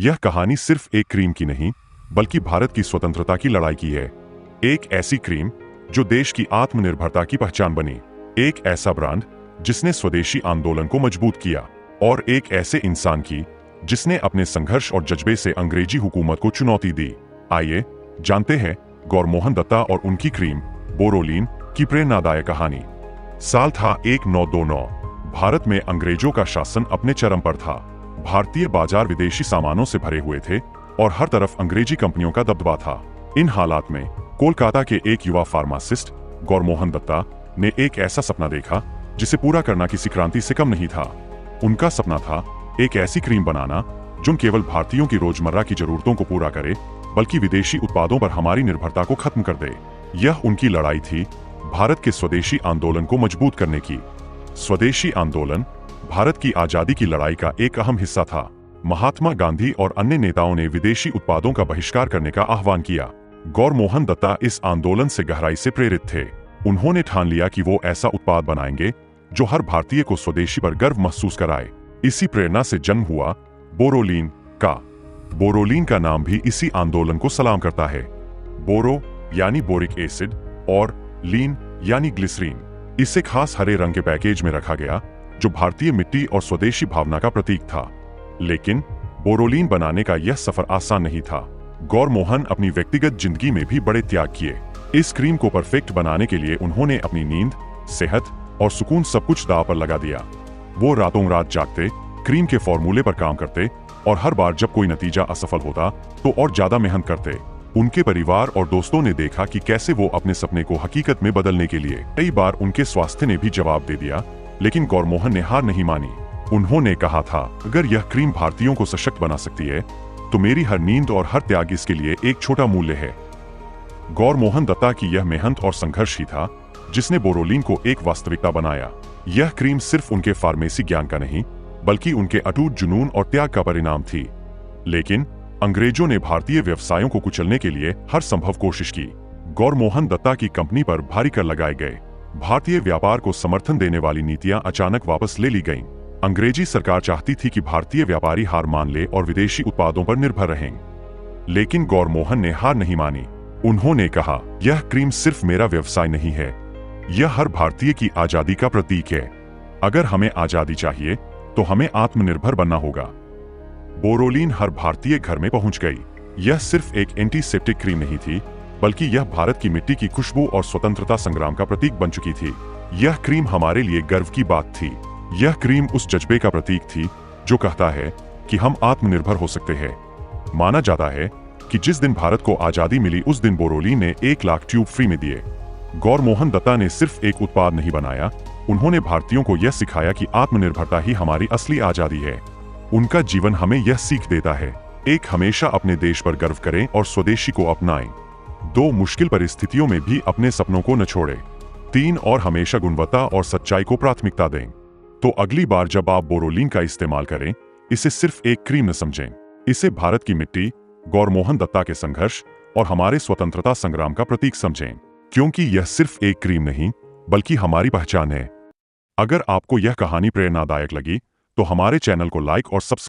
यह कहानी सिर्फ एक क्रीम की नहीं, बल्कि भारत की स्वतंत्रता की लड़ाई की है। एक ऐसी क्रीम जो देश की आत्मनिर्भरता की पहचान बनी, एक ऐसा ब्रांड जिसने स्वदेशी आंदोलन को मजबूत किया, और एक ऐसे इंसान की जिसने अपने संघर्ष और जज्बे से अंग्रेजी हुकूमत को चुनौती दी। आइए जानते हैं गौरमोहन दत्ता और उनकी क्रीम बोरोलीन की प्रेरणादायक कहानी। साल था 1929। भारत में अंग्रेजों का शासन अपने चरम पर था। भारतीय बाजार विदेशी सामानों से भरे हुए थे और हर तरफ अंग्रेजी कंपनियों का दबदबा था। इन हालात में कोलकाता के एक युवा फार्मासिस्ट गौरमोहन दत्ता ने एक ऐसा सपना देखा जिसे पूरा करना किसी क्रांति से कम नहीं था। उनका सपना था एक ऐसी क्रीम बनाना जो न केवल भारतीयों की रोजमर्रा की जरूरतों को पूरा करे, बल्कि विदेशी उत्पादों पर हमारी निर्भरता को खत्म कर दे। यह उनकी लड़ाई थी भारत के स्वदेशी आंदोलन को मजबूत करने की। स्वदेशी आंदोलन भारत की आजादी की लड़ाई का एक अहम हिस्सा था। महात्मा गांधी और अन्य नेताओं ने विदेशी उत्पादों का बहिष्कार करने का आह्वान किया। गौरमोहन दत्ता इस आंदोलन से गहराई से प्रेरित थे। उन्होंने ठान लिया कि वो ऐसा उत्पाद बनाएंगे जो हर भारतीय को स्वदेशी पर गर्व महसूस कराए। इसी प्रेरणा से जन्म हुआ बोरोलीन का। बोरोलीन का नाम भी इसी आंदोलन को सलाम करता है। बोरो यानी बोरिक एसिड और लीन यानी ग्लिसरीन। इसे खास हरे रंग के पैकेज में रखा गया जो भारतीय मिट्टी और स्वदेशी भावना का प्रतीक था। लेकिन बोरोलीन बनाने का यह सफर आसान नहीं था। गौरमोहन अपनी व्यक्तिगत जिंदगी में भी बड़े त्याग किए। इस क्रीम को परफेक्ट बनाने के लिए उन्होंने अपनी नींद, सेहत और सुकून सब कुछ दांव पर लगा दिया। वो रातों रात जागते, क्रीम के फॉर्मूले पर काम करते और हर बार जब कोई नतीजा असफल होता तो और ज्यादा मेहनत करते। उनके परिवार और दोस्तों ने देखा कि कैसे वो अपने सपने को हकीकत में बदलने के लिए कई बार उनके स्वास्थ्य ने भी जवाब दे दिया, लेकिन गौरमोहन ने हार नहीं मानी। उन्होंने कहा था, अगर यह क्रीम भारतीयों को सशक्त बना सकती है तो मेरी हर नींद और हर त्याग इसके लिए एक छोटा मूल्य है। गौरमोहन दत्ता की यह मेहनत और संघर्ष ही था जिसने बोरोलीन को एक वास्तविकता बनाया। यह क्रीम सिर्फ उनके फार्मेसी ज्ञान का नहीं, बल्कि उनके अटूट जुनून और त्याग का परिणाम थी। लेकिन अंग्रेजों ने भारतीय व्यवसायों को कुचलने के लिए हर संभव कोशिश की। गौरमोहन दत्ता की कंपनी पर भारी कर लगाए गए। भारतीय व्यापार को समर्थन देने वाली नीतियां अचानक वापस ले ली गईं। अंग्रेजी सरकार चाहती थी कि भारतीय व्यापारी हार मान ले और विदेशी उत्पादों पर निर्भर रहें। लेकिन गौरमोहन ने हार नहीं मानी। उन्होंने कहा, यह क्रीम सिर्फ मेरा व्यवसाय नहीं है, यह हर भारतीय की आजादी का प्रतीक है। अगर हमें आजादी चाहिए तो हमें आत्मनिर्भर बनना होगा। बोरोलीन हर भारतीय घर में पहुंच गई। यह सिर्फ एक एंटीसेप्टिक क्रीम नहीं थी, बल्कि यह भारत की मिट्टी की खुशबू और स्वतंत्रता संग्राम का प्रतीक बन चुकी थी। यह क्रीम हमारे लिए गर्व की बात थी। यह क्रीम उस जज्बे का प्रतीक थी जो कहता है कि हम आत्मनिर्भर हो सकते हैं। माना जाता है कि जिस दिन भारत को आजादी मिली उस दिन बोरोलीन ने 1 लाख ट्यूब फ्री में दिए। गौरमोहन दत्ता ने सिर्फ एक उत्पाद नहीं बनाया, उन्होंने भारतीयों को यह सिखाया कि आत्मनिर्भरता ही हमारी असली आजादी है। उनका जीवन हमें यह सीख देता है, एक, हमेशा अपने देश पर गर्व करें और स्वदेशी को अपनाएं। 2, मुश्किल परिस्थितियों में भी अपने सपनों को न छोड़ें। 3, और हमेशा गुणवत्ता और सच्चाई को प्राथमिकता दें। तो अगली बार जब आप बोरोलीन का इस्तेमाल करें, इसे सिर्फ एक क्रीम न समझें, इसे भारत की मिट्टी, गौरमोहन दत्ता के संघर्ष और हमारे स्वतंत्रता संग्राम का प्रतीक समझें, क्योंकि यह सिर्फ एक क्रीम नहीं, बल्कि हमारी पहचान है। अगर आपको यह कहानी प्रेरणादायक लगी तो हमारे चैनल को लाइक और सब्सक्राइब